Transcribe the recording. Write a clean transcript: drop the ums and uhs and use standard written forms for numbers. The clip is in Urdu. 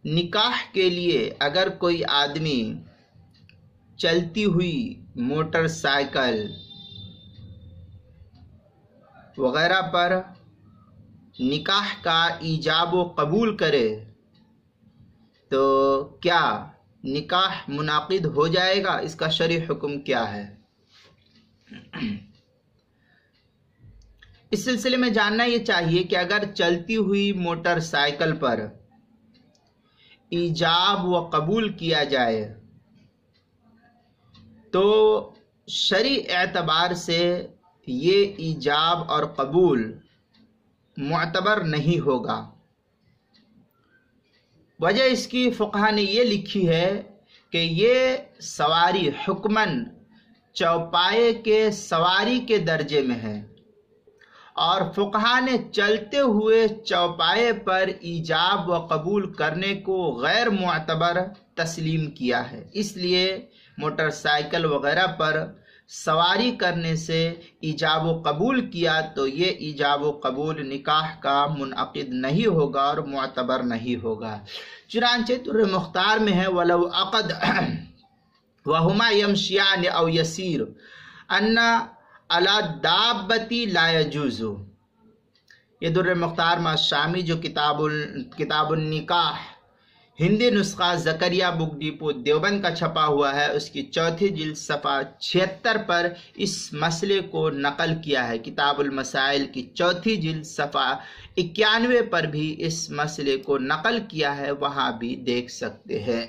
نکاح کے لیے اگر کوئی آدمی چلتی ہوئی موٹر سائیکل وغیرہ پر نکاح کا ایجاب و قبول کرے تو کیا نکاح منعقد ہو جائے گا؟ اس کا شرعی حکم کیا ہے؟ اس سلسلے میں جاننا یہ چاہیے کہ اگر چلتی ہوئی موٹر سائیکل پر ایجاب و قبول کیا جائے تو شرعی اعتبار سے یہ ایجاب اور قبول معتبر نہیں ہوگا۔ وجہ اس کی فقہا نے یہ لکھی ہے کہ یہ سواری حکماً چوپائے کے سواری کے درجے میں ہے، اور فقہا نے چلتے ہوئے چوپائے پر ایجاب و قبول کرنے کو غیر معتبر تسلیم کیا ہے۔ اس لیے موٹر سائیکل وغیرہ پر سواری کرنے سے ایجاب و قبول کیا تو یہ ایجاب و قبول نکاح کا منعقد نہیں ہوگا اور معتبر نہیں ہوگا۔ چنانچہ در مختار میں ہے وَلَوْ عَقَدْ وَهُمَا يَمْشِيَانِ أَوْ يَسِيرُ أَنَّ عَلَى الدَّابَّةِ لَا يَجُوزُ۔ یہ در مختار ما شامی جو کتاب النکاح ہندی نسخہ زکریہ بک ڈیپو دیوبند کا چھپا ہوا ہے، اس کی چوتھی جلد صفحہ 76 پر اس مسئلے کو نقل کیا ہے۔ کتاب المسائل کی چوتھی جلد صفحہ 91 پر بھی اس مسئلے کو نقل کیا ہے، وہاں بھی دیکھ سکتے ہیں۔